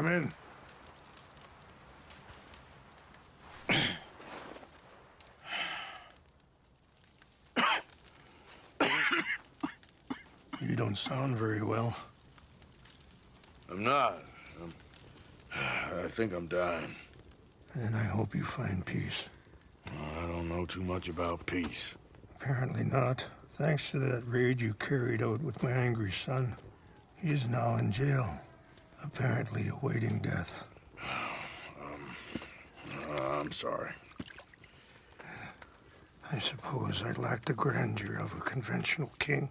Come in. You don't sound very well. I'm not. I think I'm dying. And I hope you find peace. I don't know too much about peace. Apparently not. Thanks to that raid you carried out with my angry son. He is now in jail, apparently awaiting death. I'm sorry. I suppose I lack the grandeur of a conventional king.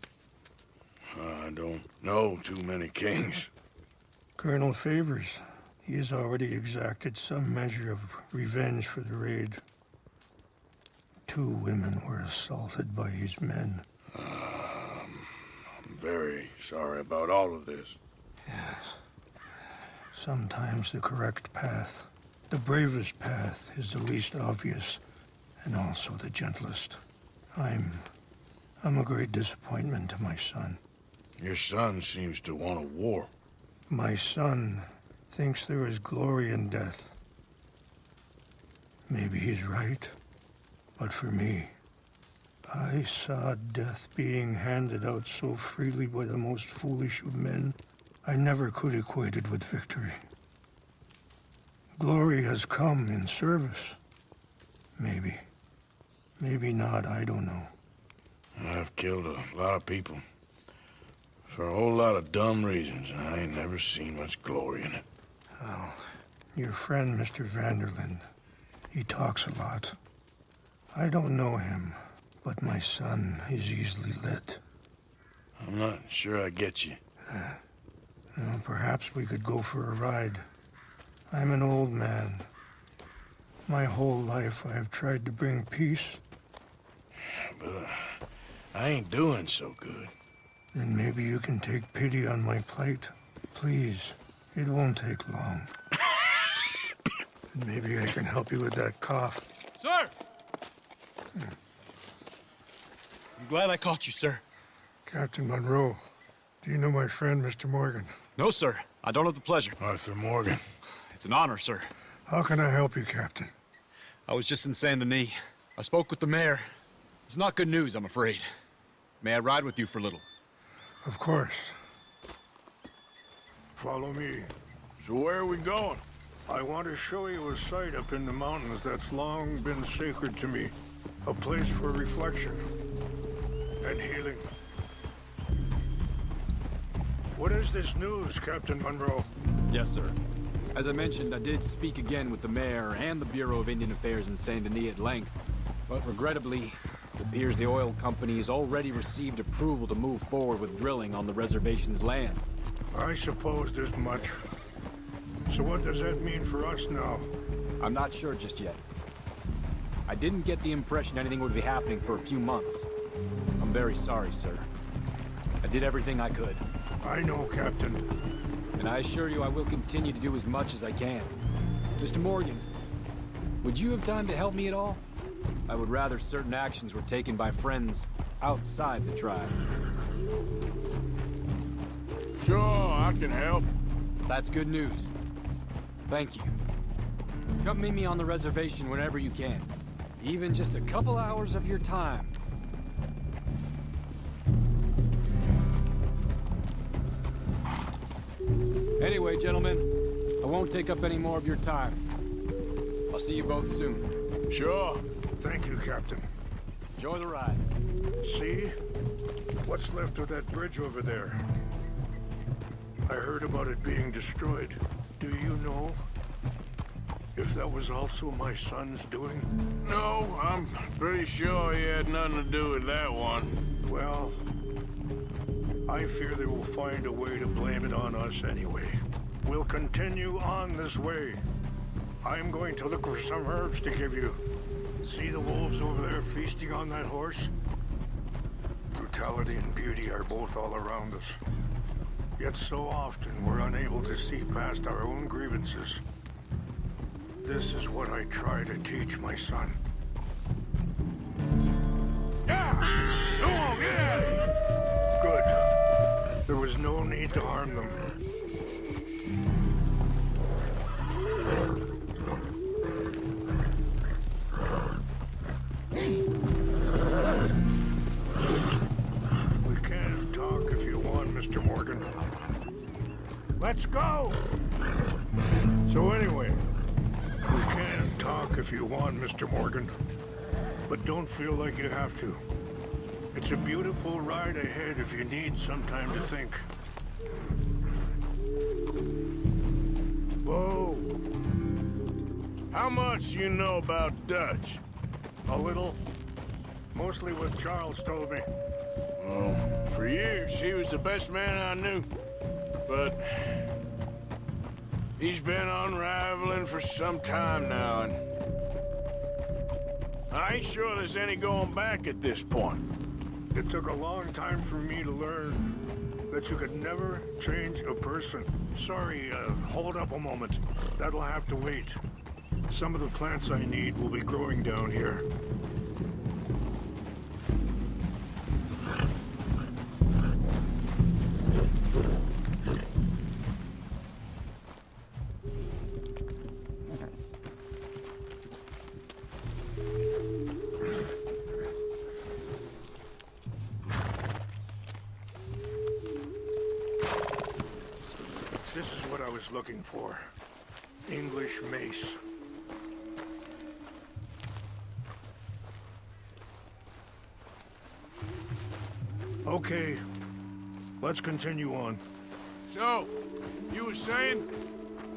I don't know too many kings. Colonel Favors, he has already exacted some measure of revenge for the raid. 2 women were assaulted by his men. I'm very sorry about all of this. Yes. Sometimes the correct path, the bravest path, is the least obvious, and also the gentlest. I'm a great disappointment to my son. Your son seems to want a war. My son thinks there is glory in death. Maybe he's right, but for me, I saw death being handed out so freely by the most foolish of men, I never could equate it with victory. Glory has come in service. Maybe. Maybe not, I don't know. I've killed a lot of people. For a whole lot of dumb reasons, and I ain't never seen much glory in it. Well, your friend, Mr. Vanderlinde, he talks a lot. I don't know him, but my son is easily led. I'm not sure I get you. Well, perhaps we could go for a ride. I'm an old man. My whole life I have tried to bring peace. But I ain't doing so good. Then maybe you can take pity on my plight. Please, it won't take long. And maybe I can help you with that cough. Sir! I'm glad I caught you, sir. Captain Monroe, do you know my friend, Mr. Morgan? No, sir. I don't have the pleasure. Arthur Morgan. It's an honor, sir. How can I help you, Captain? I was just in Saint Denis. I spoke with the mayor. It's not good news, I'm afraid. May I ride with you for a little? Of course. Follow me. So where are we going? I want to show you a site up in the mountains that's long been sacred to me. A place for reflection and healing. What is this news, Captain Monroe? Yes, sir. As I mentioned, I did speak again with the mayor and the Bureau of Indian Affairs in Saint Denis at length. But regrettably, it appears the oil company has already received approval to move forward with drilling on the reservation's land. I supposed as much. So what does that mean for us now? I'm not sure just yet. I didn't get the impression anything would be happening for a few months. I'm very sorry, sir. I did everything I could. I know, Captain. And I assure you I will continue to do as much as I can. Mr. Morgan, would you have time to help me at all? I would rather certain actions were taken by friends outside the tribe. Sure, I can help. That's good news. Thank you. Come meet me on the reservation whenever you can. Even just a couple hours of your time. Anyway, gentlemen, I won't take up any more of your time. I'll see you both soon. Sure. Thank you, Captain. Enjoy the ride. See? What's left of that bridge over there? I heard about it being destroyed. Do you know if that was also my son's doing? No, I'm pretty sure he had nothing to do with that one. Well, I fear they will find a way to blame it on us anyway. We'll continue on this way. I'm going to look for some herbs to give you. See the wolves over there feasting on that horse? Brutality and beauty are both all around us. Yet so often we're unable to see past our own grievances. This is what I try to teach my son. Yeah! Come on, get out of here! Good. There was no need to harm them. Let's go! So anyway, we can talk if you want, Mr. Morgan. But don't feel like you have to. It's a beautiful ride ahead if you need some time to think. Whoa! How much you know about Dutch? A little. Mostly what Charles told me. Well, for years, he was the best man I knew. But he's been unraveling for some time now, and I ain't sure there's any going back at this point. It took a long time for me to learn that you could never change a person. Sorry, hold up a moment. That'll have to wait. Some of the plants I need will be growing down here. This is what I was looking for. English mace. Okay, let's continue on. So, you were saying?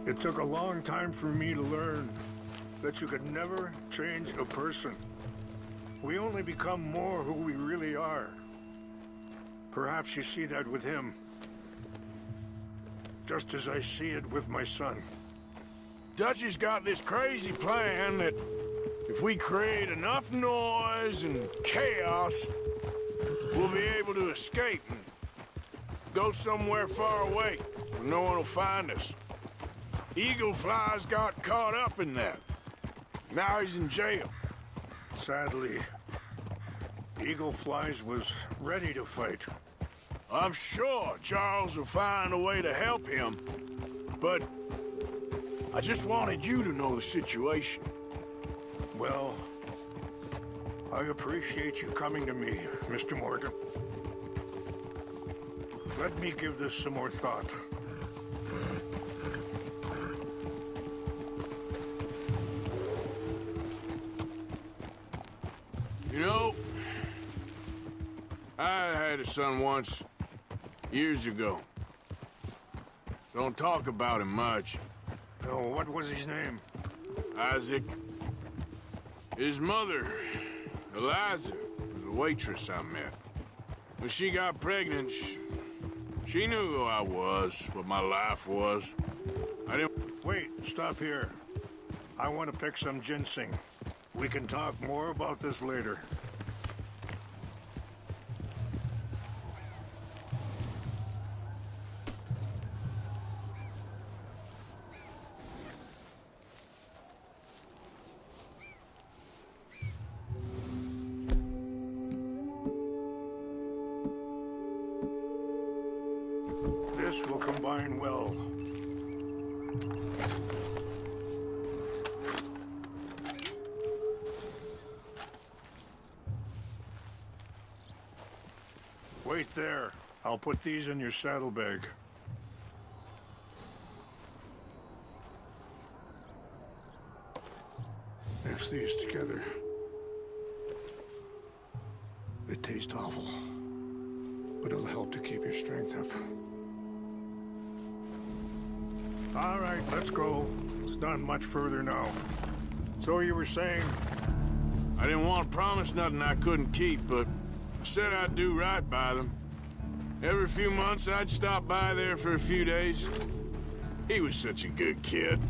It took a long time for me to learn that you could never change a person. We only become more who we really are. Perhaps you see that with him. Just as I see it with my son. Dutchy's got this crazy plan that if we create enough noise and chaos, we'll be able to escape and go somewhere far away where no one will find us. Eagle Fly's got caught up in that. Now he's in jail. Sadly, Eagle Flies was ready to fight. I'm sure Charles will find a way to help him, but I just wanted you to know the situation. Well, I appreciate you coming to me, Mr. Morgan. Let me give this some more thought. You know, I had a son once, years ago. Don't talk about him much. Oh, what was his name? Isaac. His mother, Eliza, was a waitress I met. When she got pregnant, she knew who I was, what my life was. I didn't... Wait, stop here. I want to pick some ginseng. We can talk more about this later. This will combine well. Wait there. I'll put these in your saddlebag. Mix these together. They taste awful, but it'll help to keep your strength up. All right, let's go. It's not much further now. So you were saying? I didn't want to promise nothing I couldn't keep, but I said I'd do right by them. Every few months, I'd stop by there for a few days. He was such a good kid.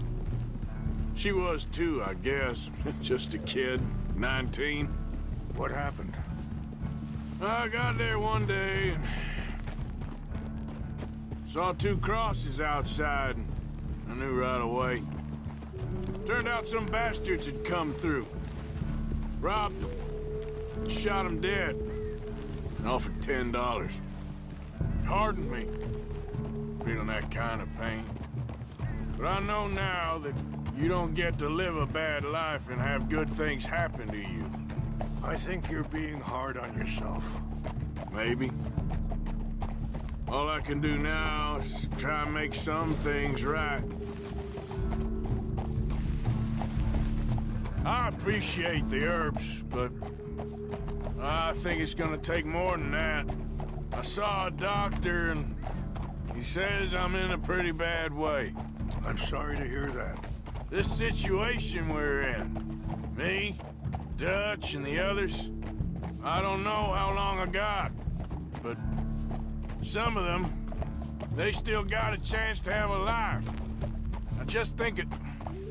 She was too, I guess. Just a kid, 19. What happened? I got there one day and saw two crosses outside, and I knew right away. Turned out some bastards had come through, robbed them, and shot them dead, and offered $10. It hardened me, feeling that kind of pain. But I know now that you don't get to live a bad life and have good things happen to you. I think you're being hard on yourself. Maybe. All I can do now is try and make some things right. I appreciate the herbs, but I think it's gonna take more than that. I saw a doctor and he says I'm in a pretty bad way. I'm sorry to hear that. This situation we're in, me, Dutch, and the others, I don't know how long I got, but some of them, they still got a chance to have a life. I just think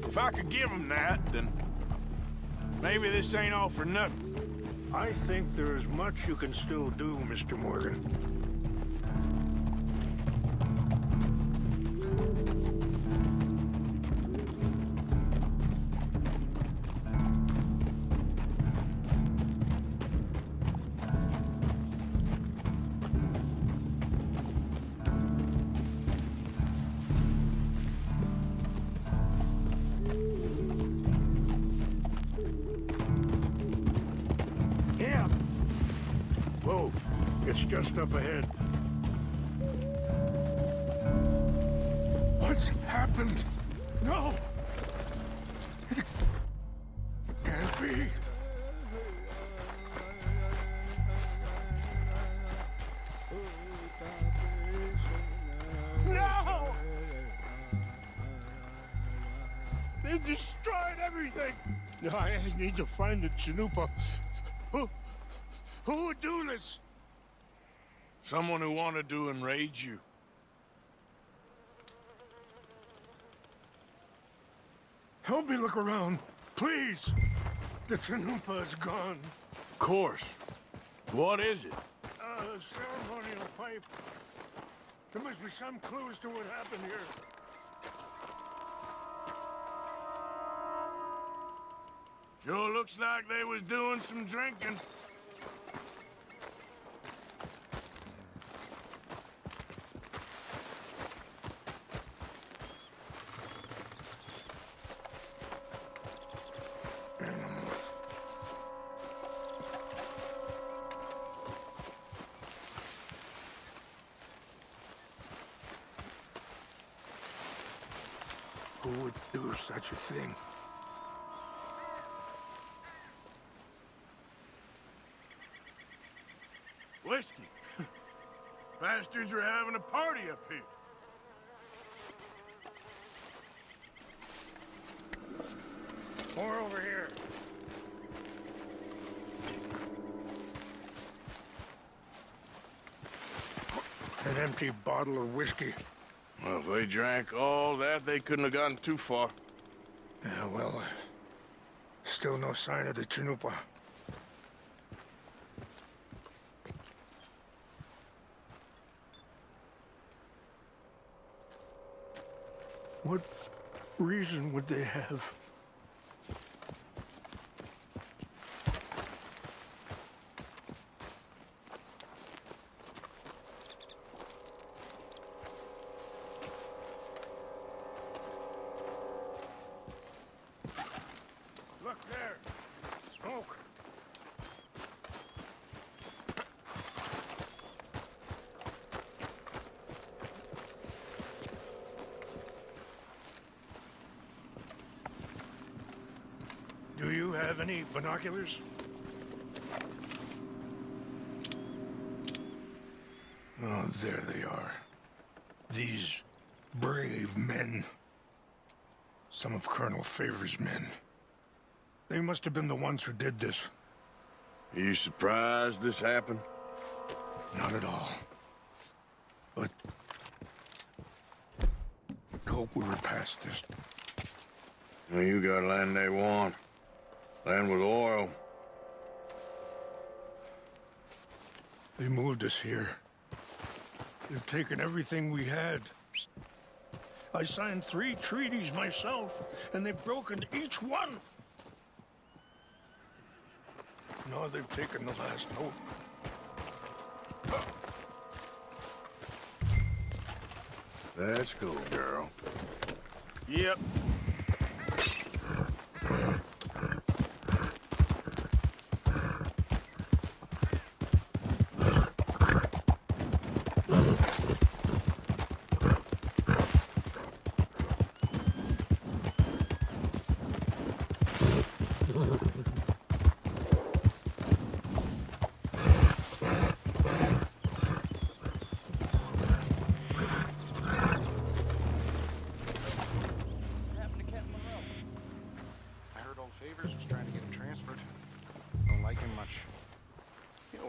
if I could give them that, then maybe this ain't all for nothing. I think there is much you can still do, Mr. Morgan. Whoa, it's just up ahead. What's happened? No! It can't be. No! They destroyed everything! I need to find the Chanupa. Who would do this? Someone who wanted to enrage you. Help me look around, please. The Chanupa is gone. Of course. What is it? A ceremonial pipe. There must be some clues to what happened here. Sure looks like they was doing some drinking. Who would do such a thing? Whiskey. Bastards are having a party up here. More over here. An empty bottle of whiskey. Well, if they drank all that, they couldn't have gotten too far. Yeah, well, still no sign of the Chanupa. What reason would they have? Look there! Smoke! Do you have any binoculars? Oh, there they are. These brave men. Some of Colonel Favor's men. They must have been the ones who did this. Are you surprised this happened? Not at all. But hope we were past this. Well, you got land they want. Land with oil. They moved us here. They've taken everything we had. I signed 3 treaties myself, and they've broken each one. Now they've taken the last hope. That's cool, girl. Yep.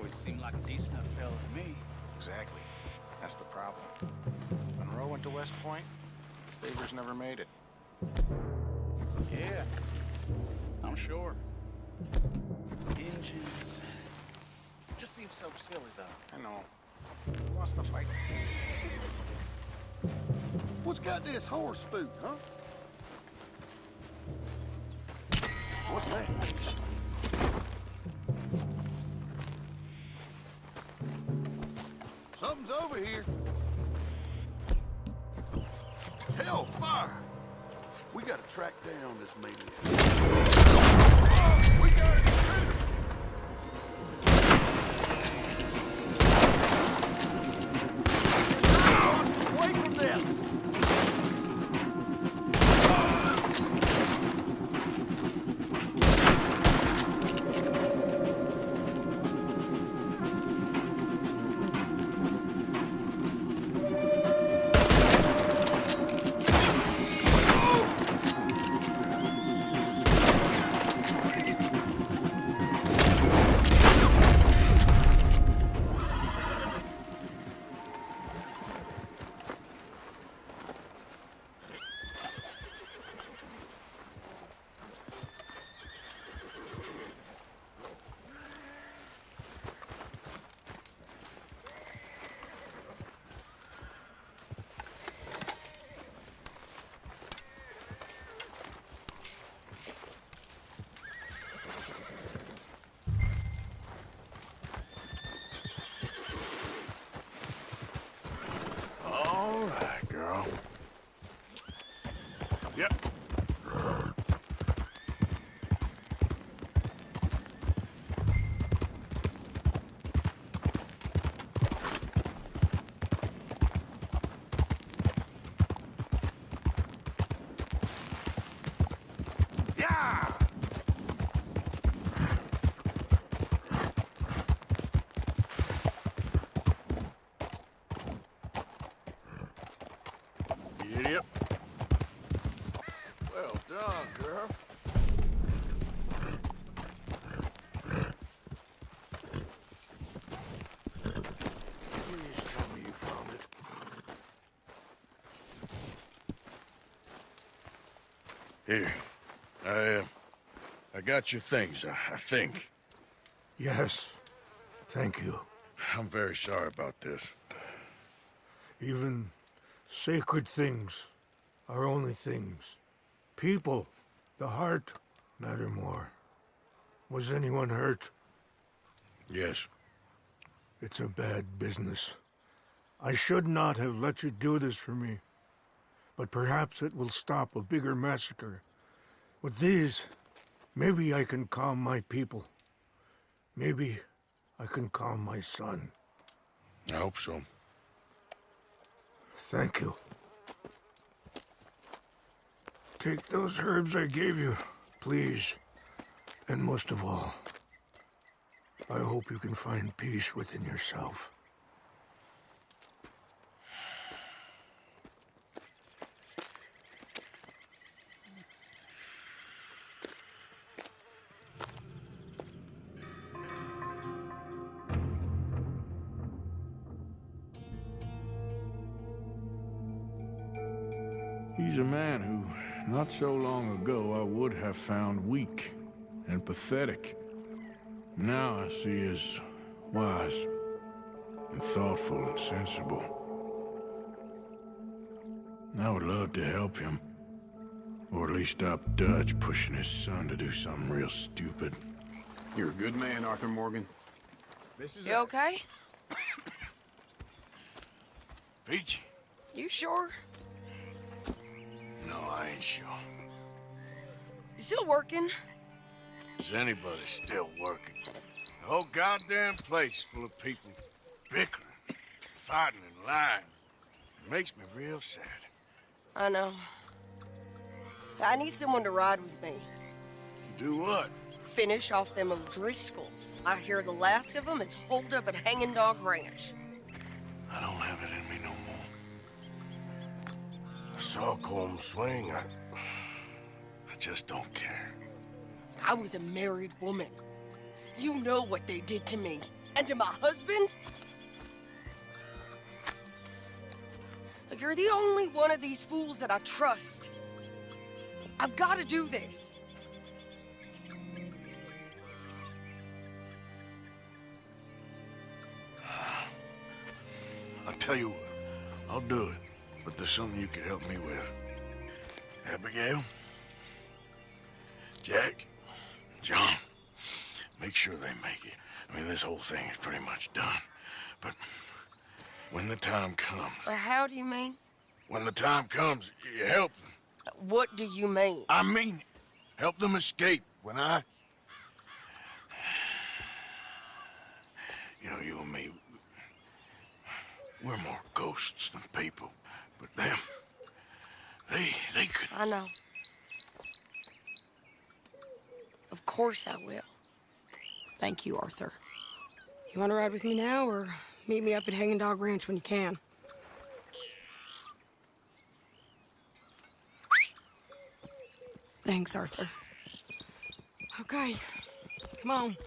always seemed like a decent enough fella to me. Exactly. That's the problem. Monroe went to West Point. Favors never made it. Yeah, I'm sure. Engines. Just seems so silly, though. I know. Who wants to fight? What's got this horse spook, huh? What's that? Something's over here. Hellfire! We gotta track down this maniac. We got it! Away from this! All right, girl. Yep. Yeah! Yep. Well done, girl. Please tell me you found it. Here. I got your things, I think. Yes. Thank you. I'm very sorry about this. Even sacred things are only things. People, the heart, matter more. Was anyone hurt? Yes. It's a bad business. I should not have let you do this for me. But perhaps it will stop a bigger massacre. With these, maybe I can calm my people. Maybe I can calm my son. I hope so. Thank you. Take those herbs I gave you, please. And most of all, I hope you can find peace within yourself. He's a man who, not so long ago, I would have found weak and pathetic. Now I see as wise and thoughtful and sensible. I would love to help him, or at least stop Dutch pushing his son to do something real stupid. You're a good man, Arthur Morgan. This is You okay? Peachy? You sure? No, I ain't sure. You still working? Is anybody still working? The whole goddamn place full of people bickering, fighting and lying. It makes me real sad. I know. I need someone to ride with me. Do what? Finish off them O'Driscolls. I hear the last of them is holed up at Hanging Dog Ranch. I don't have it in me no more. I saw Colm swing. I just don't care. I was a married woman. You know what they did to me. And to my husband? Look, you're the only one of these fools that I trust. I've got to do this. I'll tell you what, I'll do it, but there's something you could help me with. Abigail, Jack, John, make sure they make it. I mean, this whole thing is pretty much done. But when the time comes... How do you mean? When the time comes, you help them. What do you mean? I mean, help them escape. When I... You know, you and me, we're more ghosts than people. But them, they could... I know. Of course I will. Thank you, Arthur. You want to ride with me now, or meet me up at Hanging Dog Ranch when you can? Thanks, Arthur. Okay, come on.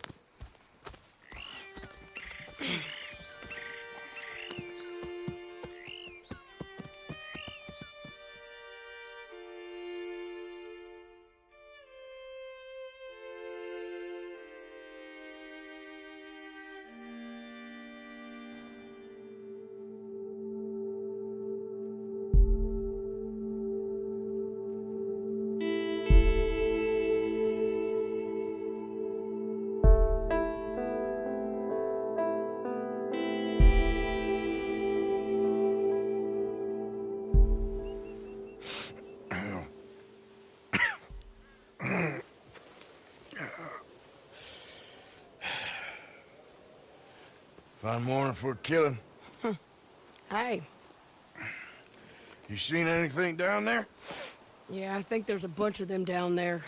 Fine morning for a killing. Hey. You seen anything down there? Yeah, I think there's a bunch of them down there.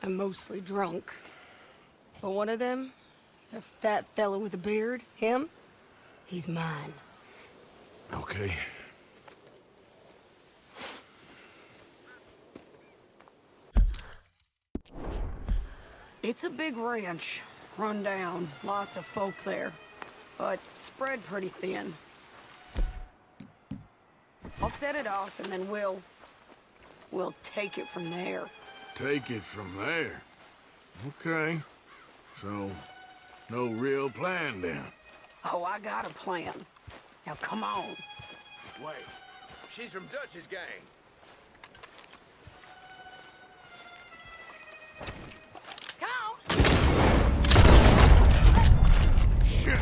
I'm mostly drunk. But one of them is a fat fella with a beard. Him? He's mine. Okay. It's a big ranch. Run down. Lots of folk there. But spread pretty thin. I'll set it off and then we'll take it from there. Take it from there. Okay. So, no real plan then? Oh, I got a plan. Now come on. Wait, she's from Dutch's gang. Come on! Shit!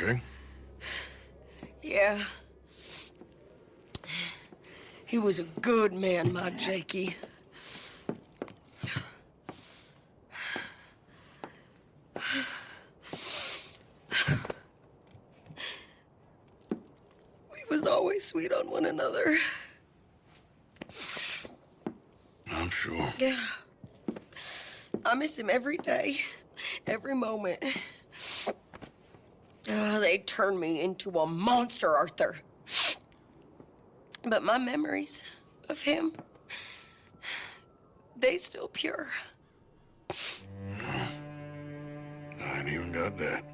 okay? Yeah. He was a good man, my Jakey. We was always sweet on one another. I'm sure. Yeah. I miss him every day, every moment. They turned me into a monster, Arthur. But my memories of him, they still pure. I ain't even got that.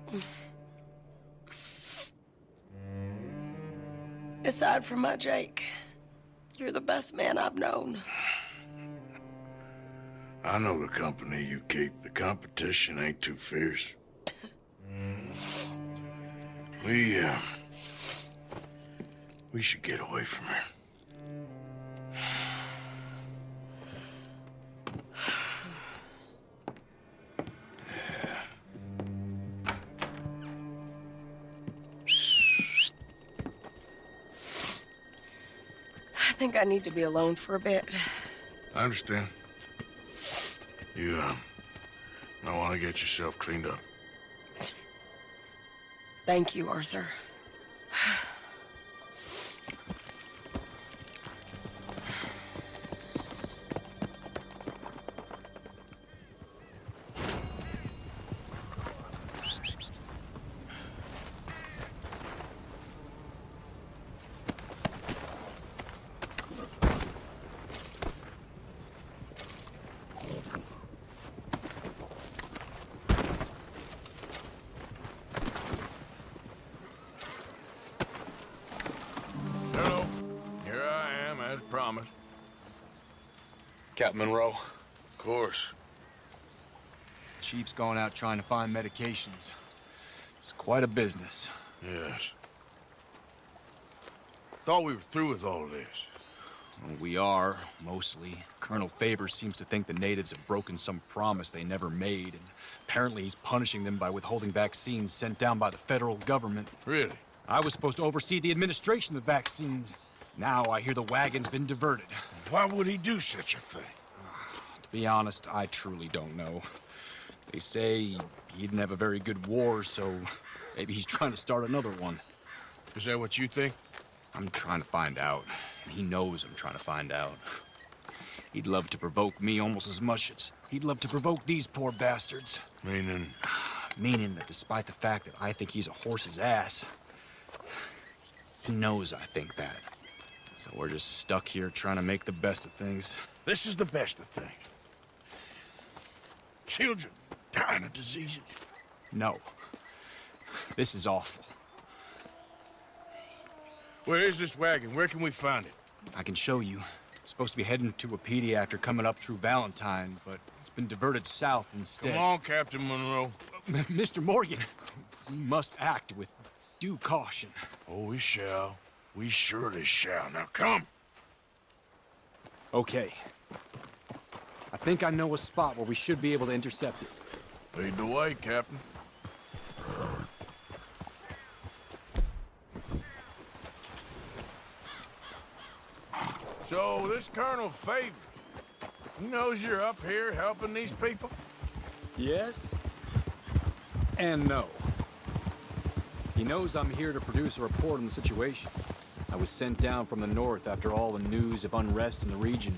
Aside from my Jake, you're the best man I've known. I know the company you keep. The competition ain't too fierce. We should get away from her. I think I need to be alone for a bit. I understand. You, might want to get yourself cleaned up. Thank you, Arthur. Hello. Here I am, as promised. Captain Monroe, Of course. Chief's going out trying to find medications. It's quite a business. Yes. Thought we were through with all of this. Well, we are, mostly. Colonel Favors seems to think the natives have broken some promise they never made, and apparently he's punishing them by withholding vaccines sent down by the federal government. Really? I was supposed to oversee the administration of the vaccines. Now I hear the wagon's been diverted. Why would he do such a thing? To be honest, I truly don't know. They say he didn't have a very good war, so maybe he's trying to start another one. Is that what you think? I'm trying to find out, and he knows I'm trying to find out. He'd love to provoke me almost as much as he'd love to provoke these poor bastards. Meaning? Meaning that despite the fact that I think he's a horse's ass, he knows I think that. So we're just stuck here trying to make the best of things. This is the best of things. Children dying of diseases. No. This is awful. Where is this wagon? Where can we find it? I can show you. It's supposed to be heading to a PD after coming up through Valentine, but it's been diverted south instead. Come on, Captain Monroe. Mr. Morgan, we must act with due caution. Oh, we shall. We surely shall. Now, come. Okay. I think I know a spot where we should be able to intercept it. Lead the way, Captain. So, this Colonel Favors, he knows you're up here helping these people? Yes and no. He knows I'm here to produce a report on the situation. I was sent down from the north after all the news of unrest in the region.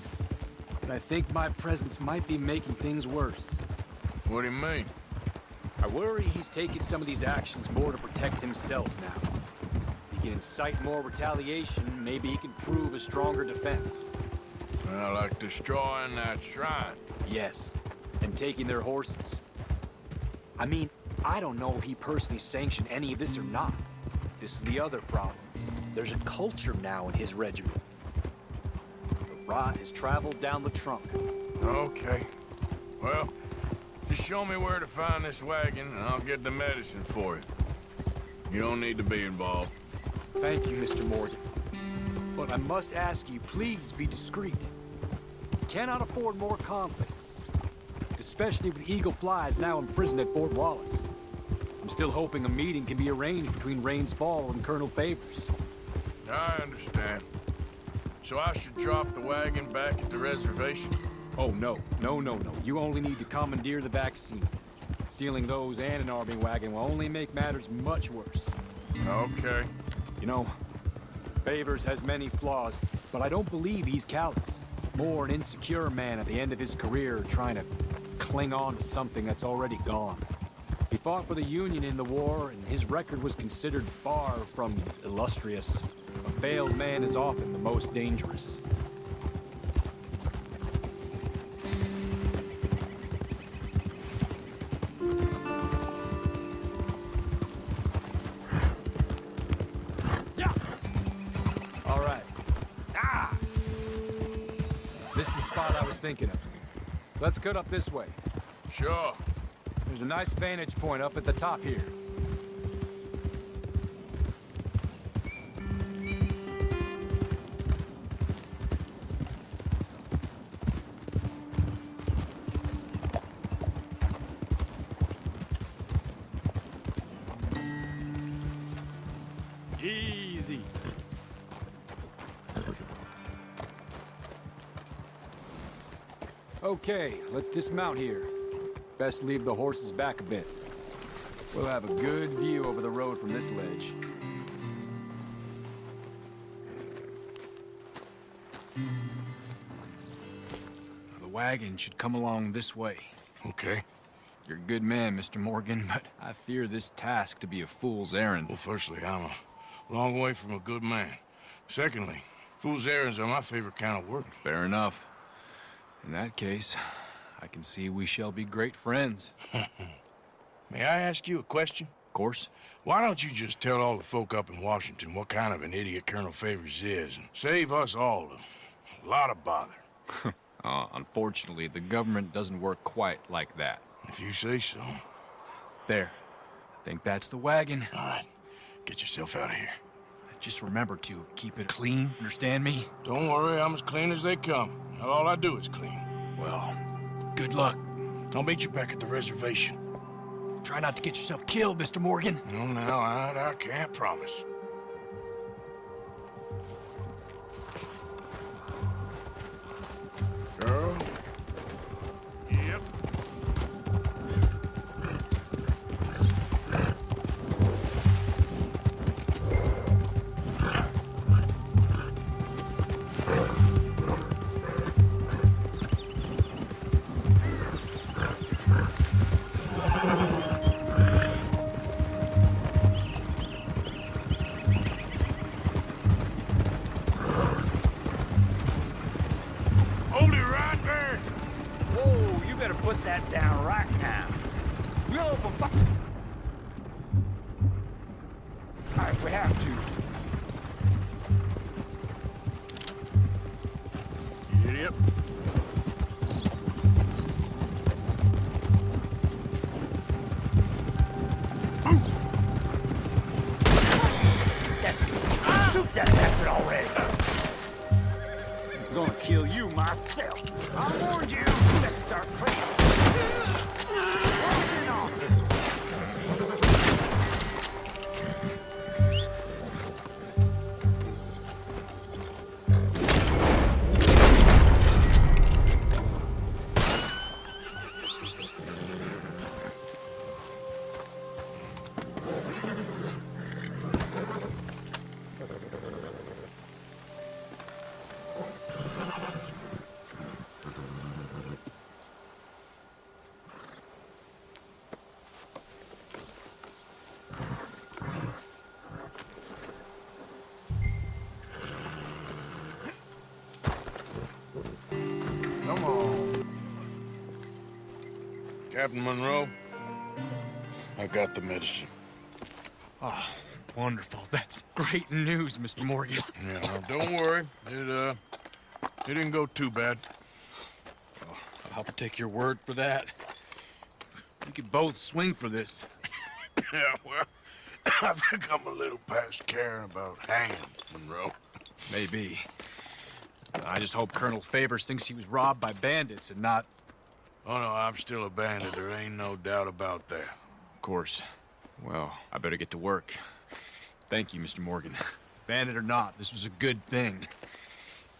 But I think my presence might be making things worse. What do you mean? I worry he's taking some of these actions more to protect himself now. He can incite more retaliation, maybe he can prove a stronger defense. Well, like destroying that shrine. Yes, and taking their horses. I mean, I don't know if he personally sanctioned any of this or not. This is the other problem. There's a culture now in his regiment. The rot has traveled down the trunk. Okay. Well, just show me where to find this wagon, and I'll get the medicine for you. You don't need to be involved. Thank you, Mr. Morgan. But I must ask you, please be discreet. We cannot afford more conflict. Especially with Eagle Flies now imprisoned at Fort Wallace. I'm still hoping a meeting can be arranged between Rains Fall and Colonel Favors. I understand. So I should drop the wagon back at the reservation? Oh, no. No. You only need to commandeer the back seat. Stealing those and an army wagon will only make matters much worse. Okay. You know, Favors has many flaws, but I don't believe he's callous. More an insecure man at the end of his career trying to cling on to something that's already gone. He fought for the Union in the war, and his record was considered far from illustrious. A failed man is often the most dangerous. All right. This is the spot I was thinking of. Let's cut up this way. Sure. There's a nice vantage point up at the top here. Easy. Okay, let's dismount here. Best leave the horses back a bit. We'll have a good view over the road from this ledge. The wagon should come along this way. Okay. You're a good man, Mr. Morgan, but I fear this task to be a fool's errand. Well, firstly, I'm a long way from a good man. Secondly, fool's errands are my favorite kind of work. Fair enough. In that case, I can see we shall be great friends. May I ask you a question? Of course. Why don't you just tell all the folk up in Washington what kind of an idiot Colonel Favors is and save us all a lot of bother? Unfortunately, the government doesn't work quite like that. If you say so. There. I think that's the wagon. All right. Get yourself out of here. Just remember to keep it clean, understand me? Don't worry, I'm as clean as they come. Not all I do is clean. Well, good luck. I'll meet you back at the reservation. Try not to get yourself killed, Mr. Morgan. No, I can't promise. Girl? Yep. Hold it right there! Whoa, you better put that down right now. We'll open fire. All right, we have to. Yep. That's it. Shoot that bastard already. I'm gonna kill you myself. I warned you. Let's start praying. Closing on him. Come on. Captain Monroe, I got the medicine. Oh, wonderful. That's great news, Mr. Morgan. Yeah, well, don't worry. It didn't go too bad. Oh, I'll take your word for that. We could both swing for this. Yeah, well, I think I'm a little past caring about hanging, Monroe. Maybe. I just hope Colonel Favors thinks he was robbed by bandits and not... Oh, no, I'm still a bandit. There ain't no doubt about that. Of course. Well, I better get to work. Thank you, Mr. Morgan. Bandit or not, this was a good thing.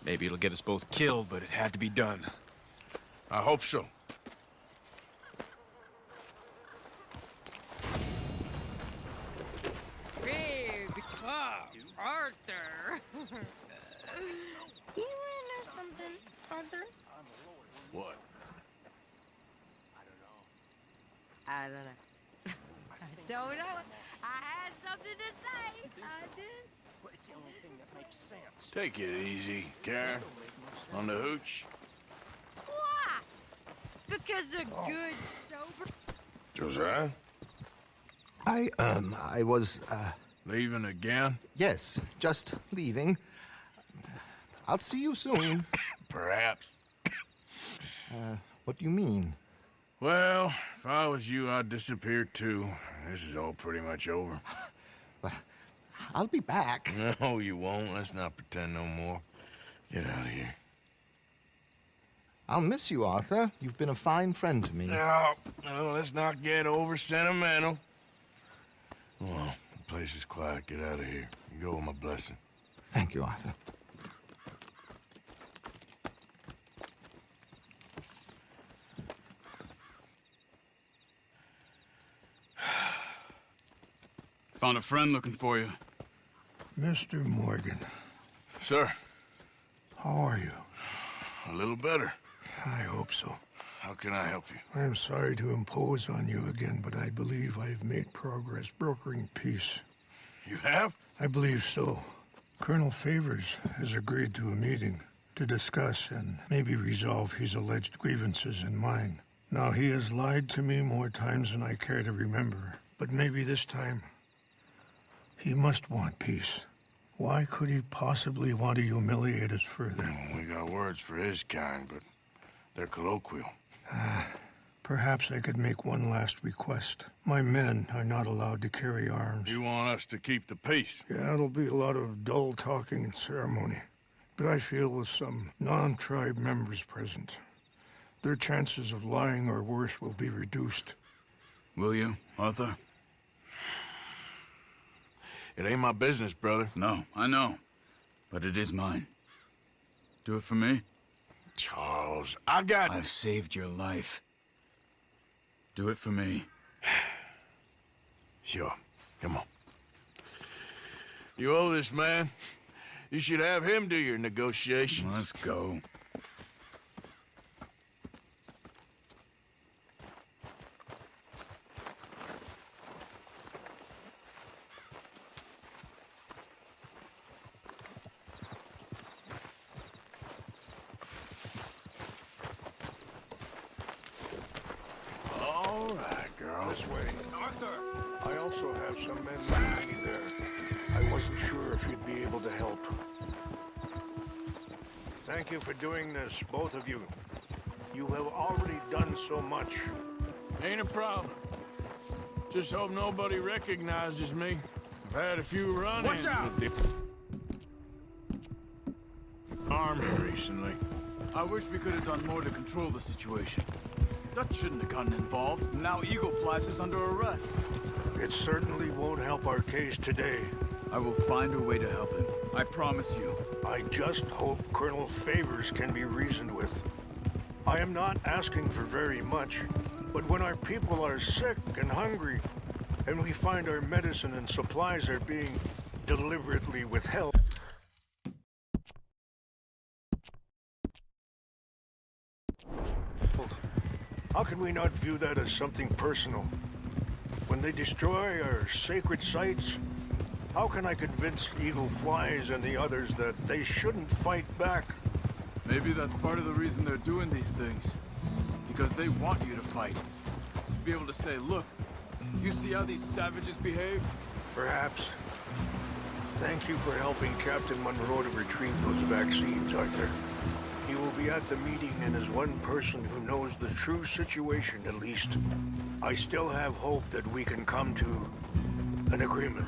Maybe it'll get us both killed, but it had to be done. I hope so. Big tough, Arthur. You wanna know something, Arthur? What? I don't know. I don't know. I had something to say. I did. Take it easy, Karen. On the hooch. Why? Because a good sober. Josiah? I was, Leaving again? yes, just leaving. I'll see you soon. Perhaps. What do you mean? Well, if I was you, I'd disappear too. This is all pretty much over. I'll be back. No, you won't. Let's not pretend no more. Get out of here. I'll miss you, Arthur. You've been a fine friend to me. No, let's not get over sentimental. Well, the place is quiet. Get out of here. You go with my blessing. Thank you, Arthur. Found a friend looking for you. Mr. Morgan, Sir, how are you? a little better. I hope so. How can I help you? I am sorry to impose on you again, but I believe I've made progress brokering peace. You have? I believe so. Colonel Favors has agreed to a meeting to discuss and maybe resolve his alleged grievances and mine. Now, he has lied to me more times than I care to remember, but maybe this time he must want peace. Why could he possibly want to humiliate us further? We got words for his kind, but they're colloquial. Perhaps I could make one last request. My men are not allowed to carry arms. You want us to keep the peace? Yeah, it'll be a lot of dull talking and ceremony. But I feel with some non-tribe members present, their chances of lying or worse will be reduced. Will you, Arthur? It ain't my business, brother. No, I know. But it is mine. Do it for me? Charles, I got... I've saved your life. Do it for me. Sure. Come on. You owe this man. You should have him do your negotiations. Let's go. All right, girl. This way. Arthur! I also have some men with me there. I wasn't sure if you'd be able to help. Thank you for doing this, both of you. You have already done so much. Ain't a problem. Just hope nobody recognizes me. I've had a few run-ins with the army recently. I wish we could have done more to control the situation. Dutch shouldn't have gotten involved. Now Eagle Flies is under arrest. It certainly won't help our case today. I will find a way to help him. I promise you. I just hope Colonel Favors can be reasoned with. I am not asking for very much, but when our people are sick and hungry, and we find our medicine and supplies are being deliberately withheld, how can we not view that as something personal? When they destroy our sacred sites, how can I convince Eagle Flies and the others that they shouldn't fight back? Maybe that's part of the reason they're doing these things. Because they want you to fight. To be able to say, look, you see how these savages behave? Perhaps. Thank you for helping Captain Monroe to retrieve those vaccines, Arthur. He will be at the meeting and is one person who knows the true situation, at least. I still have hope that we can come to an agreement.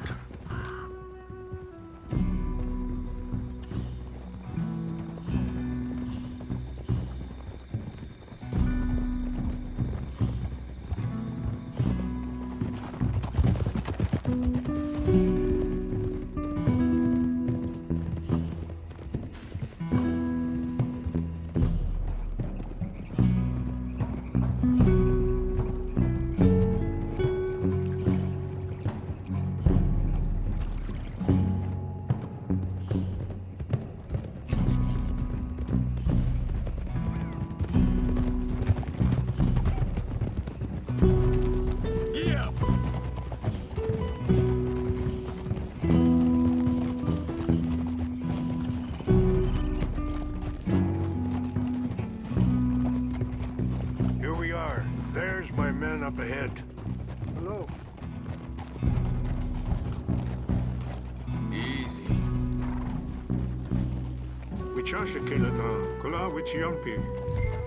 Shashakilana, Kulawich Yampi,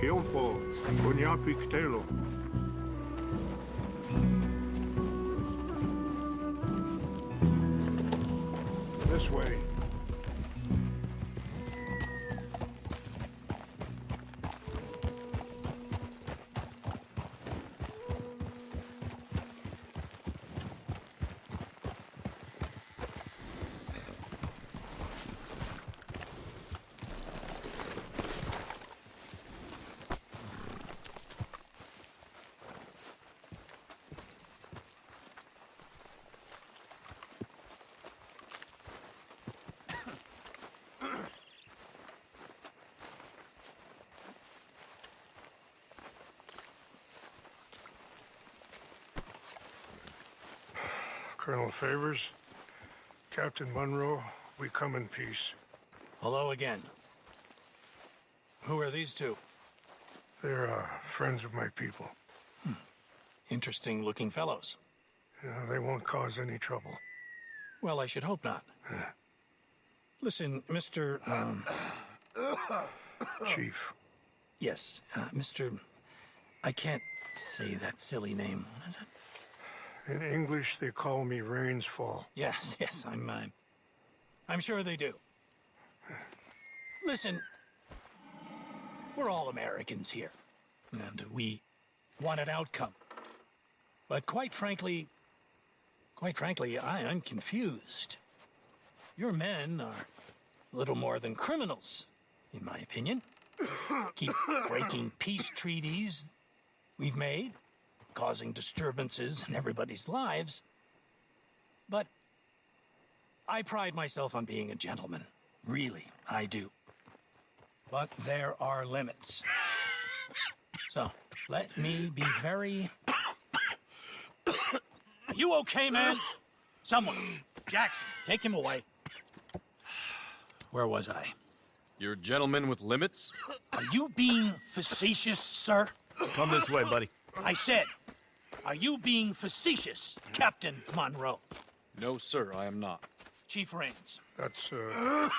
Hilpo, Bunyapi Ktelo. This way. Colonel Favors, Captain Monroe, we come in peace. Hello again. Who are these two? They're friends of my people. Interesting looking fellows. Yeah, they won't cause any trouble. Well, I should hope not. Listen, Mr. Chief. Yes, Mr. I can't say that silly name. What is it? In English, they call me Rains Fall. Yes, I'm sure they do. Listen, we're all Americans here, and we want an outcome. But quite frankly, I'm confused. Your men are a little more than criminals, in my opinion. Keep breaking peace treaties we've made, causing disturbances in everybody's lives. But I pride myself on being a gentleman. Really, I do. But there are limits. So, let me be very... Are you okay, man? Someone. Jackson, take him away. Where was I? You're a gentleman with limits? Are you being facetious, sir? Come this way, buddy. I said, are you being facetious, Captain Monroe? No, sir, I am not. Chief Rains. That's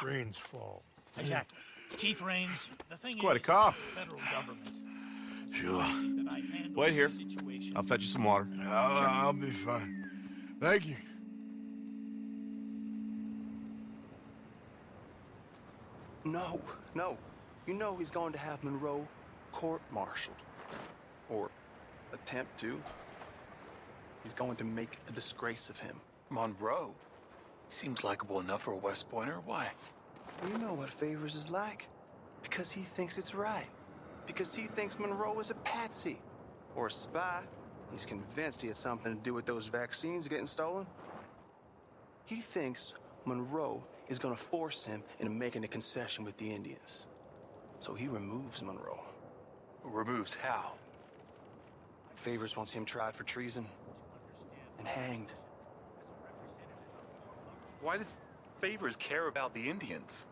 Rains Fall. Exactly. Chief Rains, the thing It's quite a is, cough. the federal government. Sure. That I handle Wait here. the situation. I'll fetch you some water. I'll be fine. Thank you. No. You know he's going to have Monroe court-martialed. Or attempt to. He's going to make a disgrace of him. Monroe? Seems likable enough for a West Pointer. Why? You know what Favors is like. Because he thinks it's right. Because he thinks Monroe is a patsy. Or a spy. He's convinced he had something to do with those vaccines getting stolen. He thinks Monroe is gonna force him into making a concession with the Indians. So he removes Monroe. Removes how? Favors wants him tried for treason and hanged. Why does Favors care about the Indians?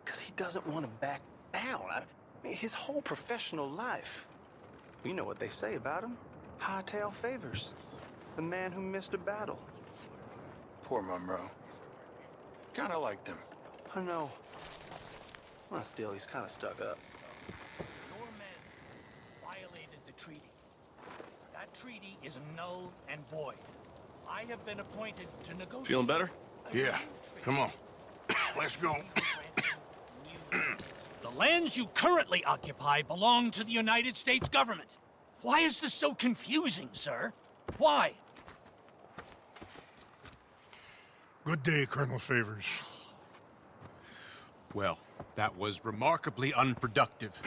Because he doesn't want to back down. I mean, his whole professional life. You know what they say about him. Hightail Favors. The man who missed a battle. Poor Monroe. Kinda liked him. I know. Well, still, he's kind of stuck up. Your men violated the treaty. That treaty is null and void. I have been appointed to negotiate. Feeling better? Yeah, come on. Let's go. The lands you currently occupy belong to the United States government. Why is this so confusing, sir? Why? Good day, Colonel Favors. Well, that was remarkably unproductive.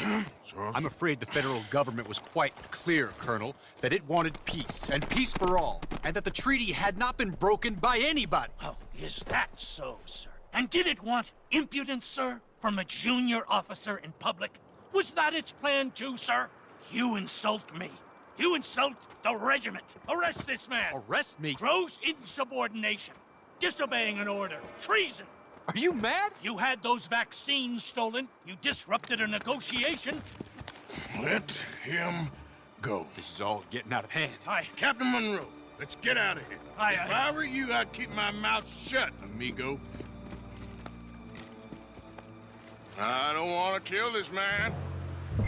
I'm afraid the federal government was quite clear, Colonel, that it wanted peace, and peace for all, and that the treaty had not been broken by anybody. Oh, is that so, sir? And did it want impudence, sir, from a junior officer in public? Was that its plan too, sir? You insult me. You insult the regiment. Arrest this man. Arrest me? Gross insubordination. Disobeying an order. Treason. Are you mad? You had those vaccines stolen. You disrupted a negotiation. Let him go. This is all getting out of hand. Captain Monroe, let's get out of here. If I were you, I'd keep my mouth shut, amigo. I don't want to kill this man,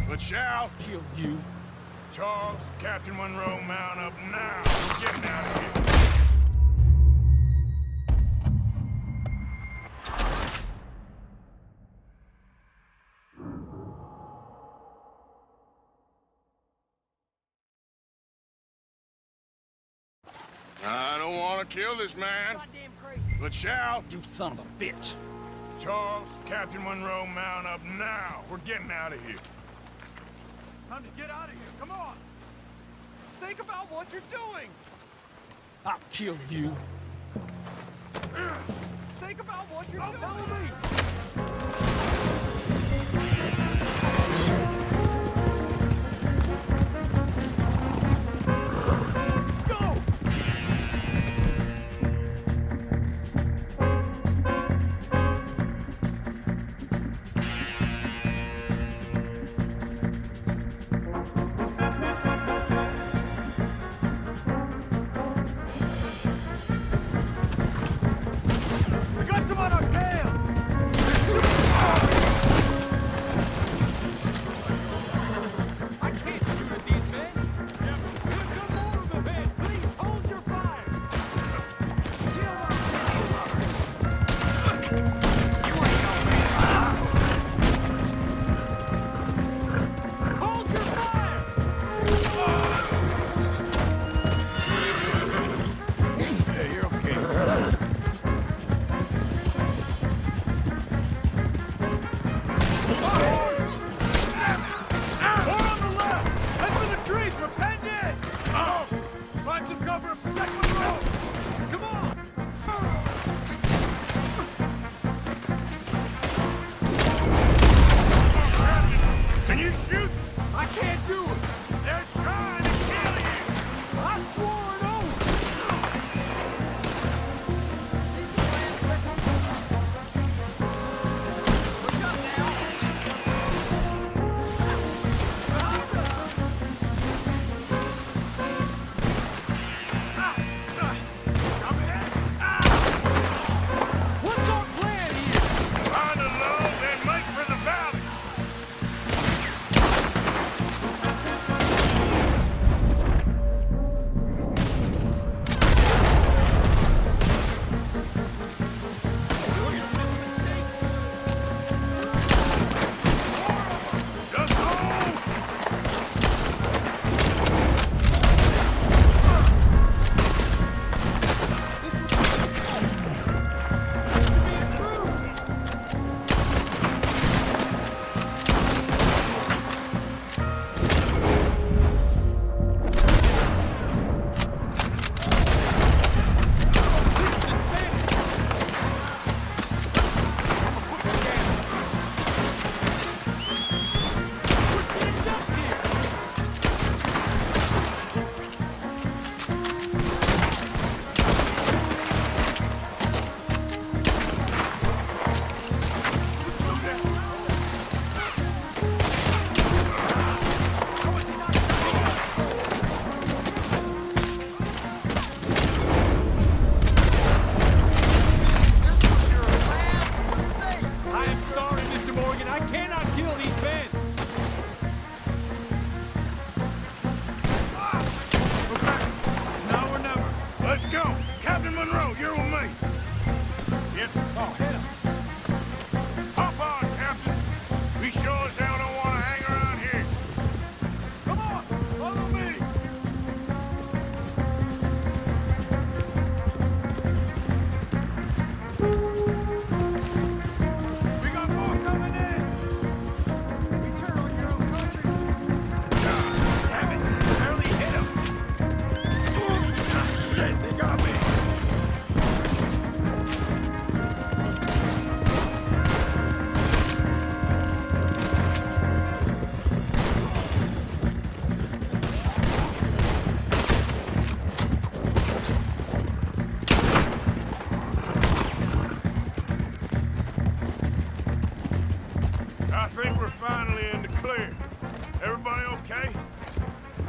but shall. Kill you. Charles, Captain Monroe, mount up now. We're getting out of here. I don't want to kill this man, but shall. You son of a bitch. Charles, Captain Monroe, mount up now. We're getting out of here. Time to get out of here. Come on. Think about what you're doing. I'll kill you. Think about what you're doing.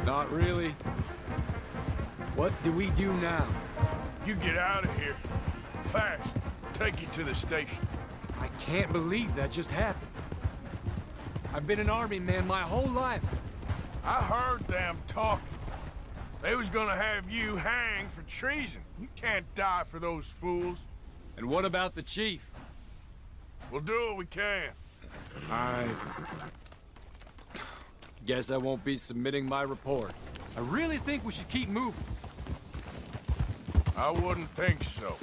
Not really. What do we do now? You get out of here. Fast. Take you to the station. I can't believe that just happened. I've been an army man my whole life. I heard them talking. They was gonna have you hanged for treason. You can't die for those fools. And what about the chief? We'll do what we can. I guess I won't be submitting my report. I really think we should keep moving. I wouldn't think so.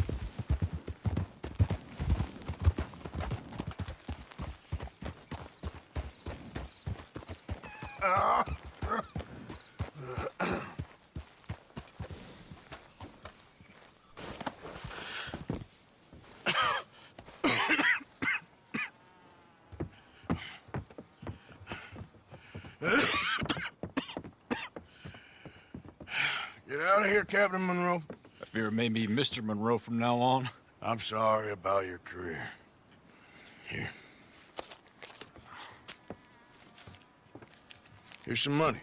Get out of here, Captain Monroe. I fear it may be Mr. Monroe from now on. I'm sorry about your career. Here. Here's some money.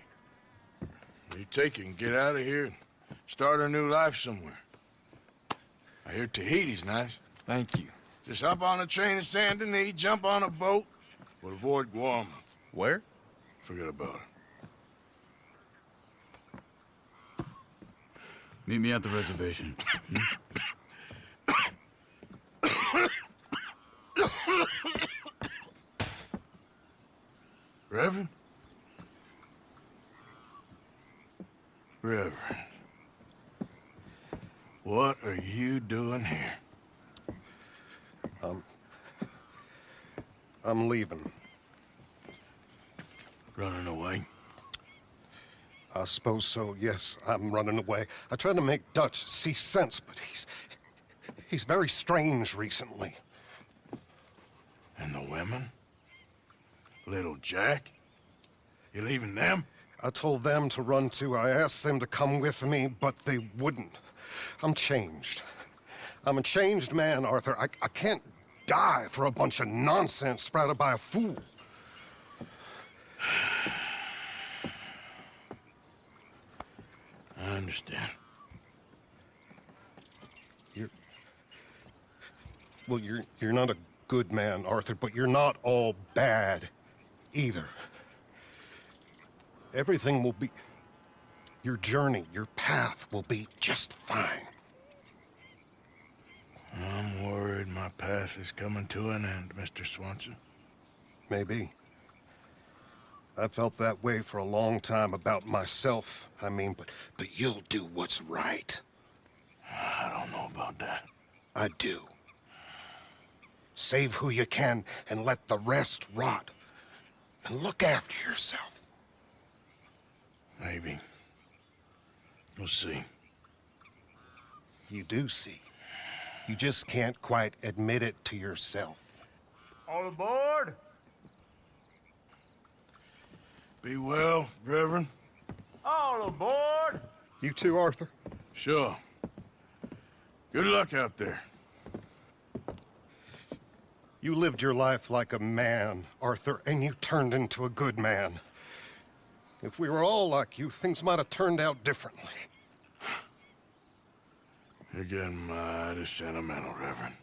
You take it and get out of here and start a new life somewhere. I hear Tahiti's nice. Thank you. Just hop on a train to Saint Denis, jump on a boat, but avoid Guam. Where? Forget about it. Meet me at the reservation. Reverend? Reverend. What are you doing here? I'm leaving. Running away? I suppose so, yes, I'm running away. I tried to make Dutch see sense, but he's very strange recently. And the women? Little Jack? You leaving them? I told them to run too. I asked them to come with me, but they wouldn't. I'm changed. I'm a changed man, Arthur. I can't die for a bunch of nonsense sprouted by a fool. I understand. You're not a good man, Arthur, but you're not all bad either. Everything will be... Your journey, your path will be just fine. I'm worried my path is coming to an end, Mr. Swanson. Maybe. I felt that way for a long time about myself, I mean, but you'll do what's right. I don't know about that. I do. Save who you can and let the rest rot. And look after yourself. Maybe. We'll see. You do see. You just can't quite admit it to yourself. All aboard! Be well, Reverend. All aboard! You too, Arthur? Sure. Good luck out there. You lived your life like a man, Arthur, and you turned into a good man. If we were all like you, things might have turned out differently. You're getting mighty sentimental, Reverend.